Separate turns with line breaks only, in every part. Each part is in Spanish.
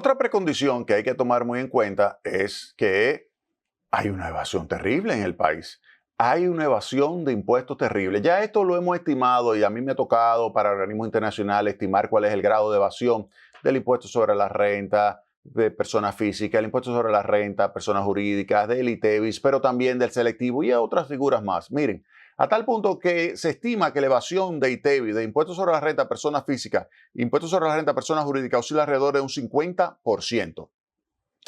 Otra precondición que hay que tomar muy en cuenta es que hay una evasión terrible en el país. Hay una evasión de impuestos terrible. Ya esto lo hemos estimado y a mí me ha tocado para organismos internacionales estimar cuál es el grado de evasión del impuesto sobre la renta de personas físicas, el impuesto sobre la renta, personas jurídicas, del ITEVIS, pero también del selectivo y a otras figuras más. Miren, a tal punto que se estima que la evasión de ITEVIS, de impuestos sobre la renta a personas físicas, impuestos sobre la renta a personas jurídicas, oscila alrededor de un 50%.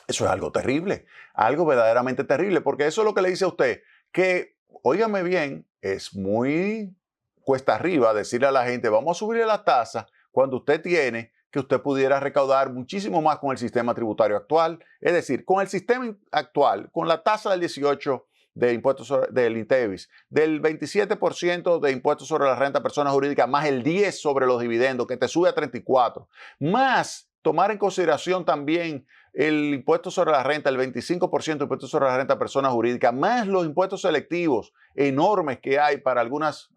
Eso es algo terrible, algo verdaderamente terrible, porque eso es lo que le dice a usted, que, óigame bien, es muy cuesta arriba decirle a la gente, vamos a subirle la tasa cuando usted tiene que usted pudiera recaudar muchísimo más con el sistema tributario actual. Es decir, con el sistema actual, con la tasa del 18% de impuestos del ITEVIS, del 27% de impuestos sobre la renta a personas jurídicas, más el 10% sobre los dividendos, que te sube a 34%, más tomar en consideración también el impuesto sobre la renta, el 25% de impuestos sobre la renta a personas jurídicas, más los impuestos selectivos enormes que hay para algunas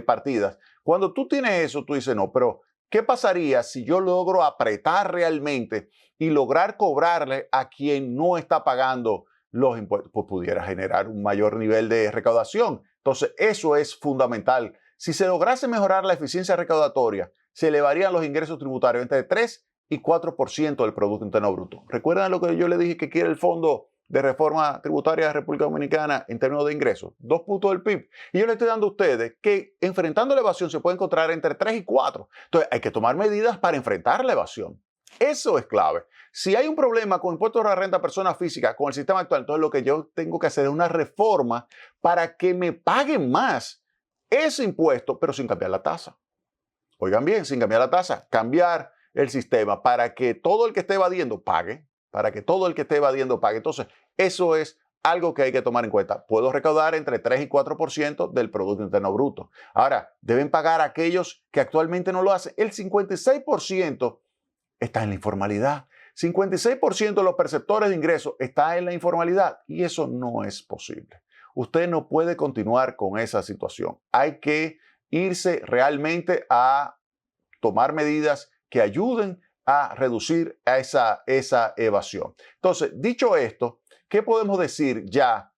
partidas. Cuando tú tienes eso, tú dices, no, pero ¿qué pasaría si yo logro apretar realmente y lograr cobrarle a quien no está pagando los impuestos? Pues pudiera generar un mayor nivel de recaudación. Entonces, eso es fundamental. Si se lograse mejorar la eficiencia recaudatoria, se elevarían los ingresos tributarios entre 3 y 4% del Producto Interno Bruto. ¿Recuerdan lo que yo le dije que quiere el Fondo de Reforma Tributaria de República Dominicana en términos de ingresos? 2 puntos del PIB. Y yo le estoy dando a ustedes que enfrentando la evasión se puede encontrar entre 3 y 4. Entonces hay que tomar medidas para enfrentar la evasión. Eso es clave. Si hay un problema con impuestos a la renta a personas físicas con el sistema actual, entonces lo que yo tengo que hacer es una reforma para que me paguen más ese impuesto, pero sin cambiar la tasa. Oigan bien, sin cambiar la tasa, cambiar el sistema para que todo el que esté evadiendo pague, para que todo el que esté evadiendo pague. Entonces, eso es algo que hay que tomar en cuenta. Puedo recaudar entre 3 y 4% del Producto Interno Bruto. Ahora, deben pagar aquellos que actualmente no lo hacen. El 56% está en la informalidad. 56% de los perceptores de ingresos está en la informalidad y eso no es posible. Usted no puede continuar con esa situación. Hay que irse realmente a tomar medidas que ayuden a reducir esa evasión. Entonces, dicho esto, ¿qué podemos decir ya,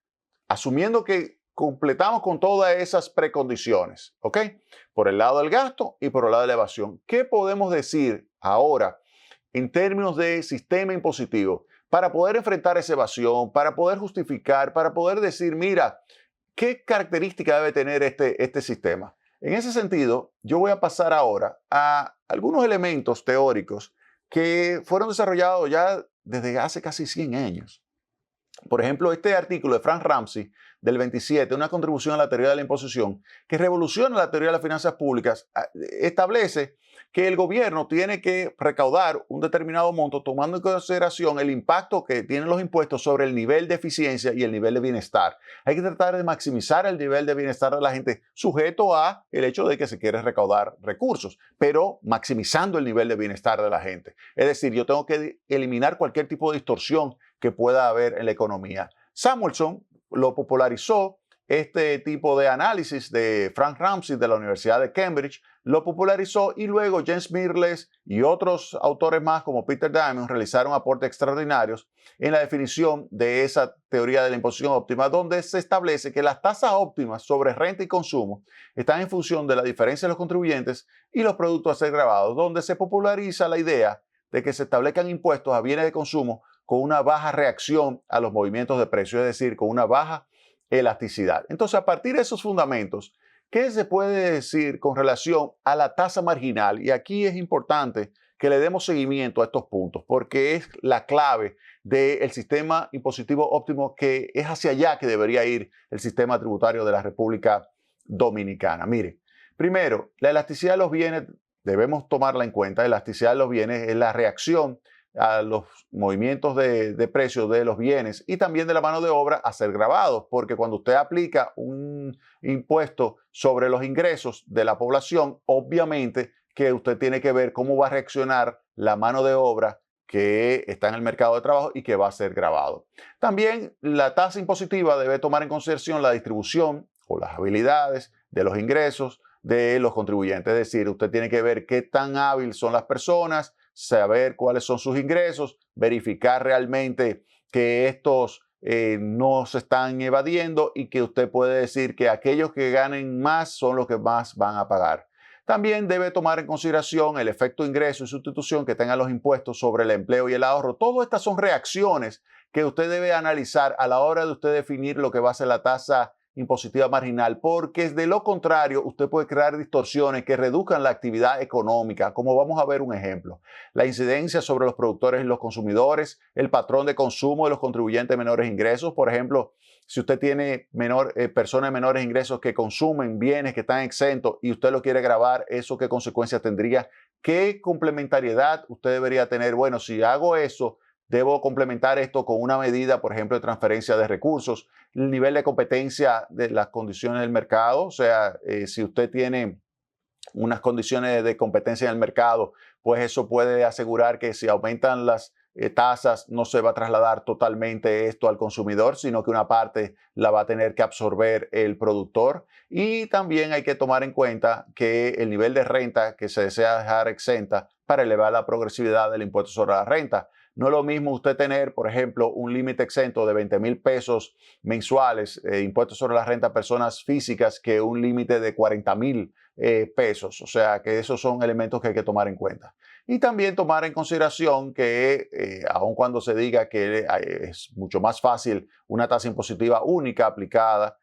asumiendo que completamos con todas esas precondiciones, ¿ok? Por el lado del gasto y por el lado de la evasión. ¿Qué podemos decir ahora en términos de sistema impositivo para poder enfrentar esa evasión, para poder justificar, para poder decir, mira, ¿qué característica debe tener este sistema? En ese sentido, yo voy a pasar ahora a algunos elementos teóricos que fueron desarrollados ya desde hace casi 100 años. Por ejemplo, este artículo de Frank Ramsey del 27, una contribución a la teoría de la imposición, que revoluciona la teoría de las finanzas públicas, establece que el gobierno tiene que recaudar un determinado monto tomando en consideración el impacto que tienen los impuestos sobre el nivel de eficiencia y el nivel de bienestar. Hay que tratar de maximizar el nivel de bienestar de la gente, sujeto a el hecho de que se quiere recaudar recursos, pero maximizando el nivel de bienestar de la gente. Es decir, yo tengo que eliminar cualquier tipo de distorsión que pueda haber en la economía. Samuelson lo popularizó, este tipo de análisis de Frank Ramsey de la Universidad de Cambridge, lo popularizó y luego James Mirrlees y otros autores más como Peter Diamond realizaron aportes extraordinarios en la definición de esa teoría de la imposición óptima, donde se establece que las tasas óptimas sobre renta y consumo están en función de la diferencia de los contribuyentes y los productos a ser gravados, donde se populariza la idea de que se establezcan impuestos a bienes de consumo con una baja reacción a los movimientos de precio, es decir, con una baja elasticidad. Entonces, a partir de esos fundamentos, ¿qué se puede decir con relación a la tasa marginal? Y aquí es importante que le demos seguimiento a estos puntos, porque es la clave del sistema impositivo óptimo, que es hacia allá que debería ir el sistema tributario de la República Dominicana. Mire, primero, la elasticidad de los bienes, debemos tomarla en cuenta. La elasticidad de los bienes es la reacción a los movimientos de precios de los bienes y también de la mano de obra a ser grabados, porque cuando usted aplica un impuesto sobre los ingresos de la población, obviamente que usted tiene que ver cómo va a reaccionar la mano de obra que está en el mercado de trabajo y que va a ser grabado. También la tasa impositiva debe tomar en consideración la distribución o las habilidades de los ingresos de los contribuyentes, es decir, usted tiene que ver qué tan hábil son las personas, saber cuáles son sus ingresos, verificar realmente que estos no se están evadiendo y que usted puede decir que aquellos que ganen más son los que más van a pagar. También debe tomar en consideración el efecto ingreso y sustitución que tengan los impuestos sobre el empleo y el ahorro. Todas estas son reacciones que usted debe analizar a la hora de usted definir lo que va a ser la tasa impositiva marginal, porque de lo contrario usted puede crear distorsiones que reduzcan la actividad económica, como vamos a ver un ejemplo. La incidencia sobre los productores y los consumidores, el patrón de consumo de los contribuyentes de menores ingresos. Por ejemplo, si usted tiene personas de menores ingresos que consumen bienes que están exentos y usted lo quiere gravar, ¿eso qué consecuencias tendría? ¿Qué complementariedad usted debería tener? Bueno, si hago eso, debo complementar esto con una medida, por ejemplo, de transferencia de recursos, el nivel de competencia de las condiciones del mercado. O sea, si usted tiene unas condiciones de competencia en el mercado, pues eso puede asegurar que si aumentan las tasas no se va a trasladar totalmente esto al consumidor, sino que una parte la va a tener que absorber el productor. Y también hay que tomar en cuenta que el nivel de renta que se desea dejar exenta para elevar la progresividad del impuesto sobre la renta. No es lo mismo usted tener, por ejemplo, un límite exento de 20,000 pesos mensuales, impuestos sobre la renta a personas físicas, que un límite de 40,000 pesos. O sea que esos son elementos que hay que tomar en cuenta. Y también tomar en consideración que aun cuando se diga que es mucho más fácil una tasa impositiva única aplicada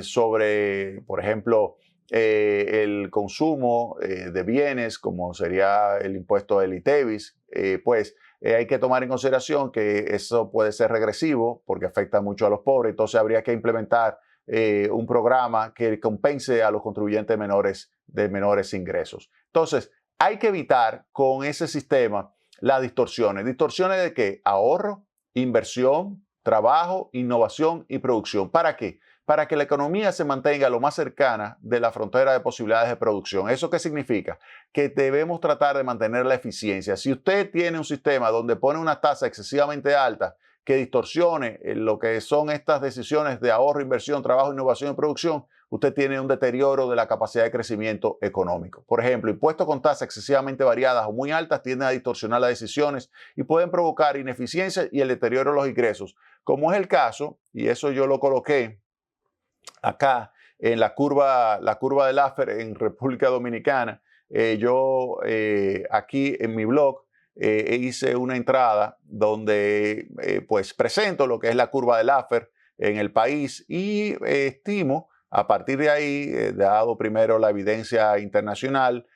sobre, por ejemplo, el consumo de bienes, como sería el impuesto del ITEVIS, pues hay que tomar en consideración que eso puede ser regresivo porque afecta mucho a los pobres. Entonces habría que implementar un programa que compense a los contribuyentes de menores ingresos. Entonces, hay que evitar con ese sistema las distorsiones. ¿Distorsiones de qué? Ahorro, inversión, trabajo, innovación y producción. ¿Para qué? Para que la economía se mantenga lo más cercana de la frontera de posibilidades de producción. ¿Eso qué significa? Que debemos tratar de mantener la eficiencia. Si usted tiene un sistema donde pone una tasa excesivamente alta que distorsione lo que son estas decisiones de ahorro, inversión, trabajo, innovación y producción, usted tiene un deterioro de la capacidad de crecimiento económico. Por ejemplo, impuestos con tasas excesivamente variadas o muy altas tienden a distorsionar las decisiones y pueden provocar ineficiencia y el deterioro de los ingresos, como es el caso, y eso yo lo coloqué acá en la curva de Laffer en República Dominicana. Yo aquí en mi blog hice una entrada donde pues presento lo que es la curva de Laffer en el país y estimo a partir de ahí, dado primero la evidencia internacional,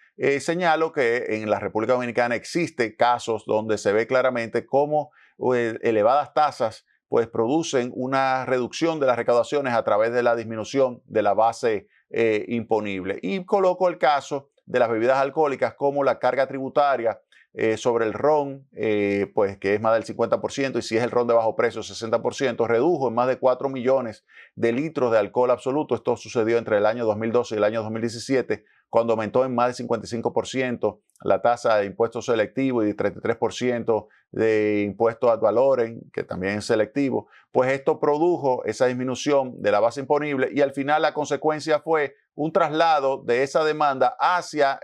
señalo que en la República Dominicana existen casos donde se ve claramente cómo elevadas tasas pues producen una reducción de las recaudaciones a través de la disminución de la base imponible. Y coloco el caso de las bebidas alcohólicas como la carga tributaria sobre el ron, pues que es más del 50%, y si es el ron de bajo precio, 60%, redujo en más de 4 millones de litros de alcohol absoluto. Esto sucedió entre el año 2012 y el año 2017, cuando aumentó en más de 55% la tasa de impuesto selectivo y de 33% de impuesto ad valorem, que también es selectivo. Pues esto produjo esa disminución de la base imponible y al final la consecuencia fue un traslado de esa demanda hacia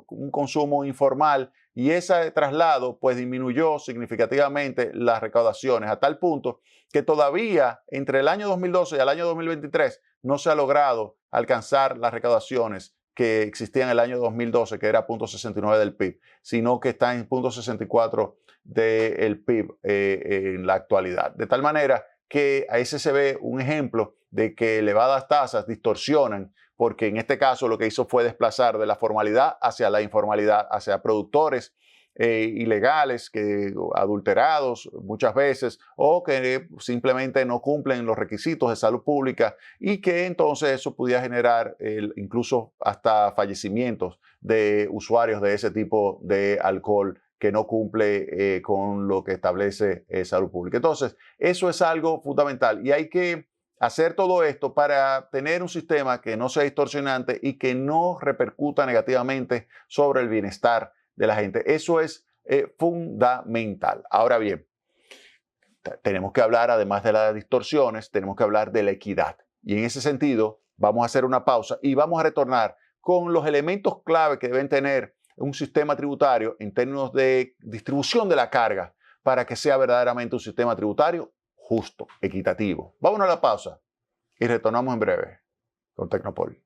un consumo informal, y ese traslado pues disminuyó significativamente las recaudaciones a tal punto que todavía entre el año 2012 y el año 2023 no se ha logrado alcanzar las recaudaciones que existían en el año 2012, que era 0.69 del PIB, sino que está en 0.64 del PIB en la actualidad. De tal manera que ahí se ve un ejemplo de que elevadas tasas distorsionan, porque en este caso lo que hizo fue desplazar de la formalidad hacia la informalidad, hacia productores ilegales, adulterados muchas veces, o que simplemente no cumplen los requisitos de salud pública, y que entonces eso pudiera generar incluso hasta fallecimientos de usuarios de ese tipo de alcohol que no cumple con lo que establece salud pública. Entonces, eso es algo fundamental y hay que hacer todo esto para tener un sistema que no sea distorsionante y que no repercuta negativamente sobre el bienestar de la gente. Eso es fundamental. Ahora bien, tenemos que hablar, además de las distorsiones, tenemos que hablar de la equidad. Y en ese sentido, vamos a hacer una pausa y vamos a retornar con los elementos clave que deben tener un sistema tributario en términos de distribución de la carga para que sea verdaderamente un sistema tributario justo, equitativo. Vámonos a la pausa y retornamos en breve con Tecnopol.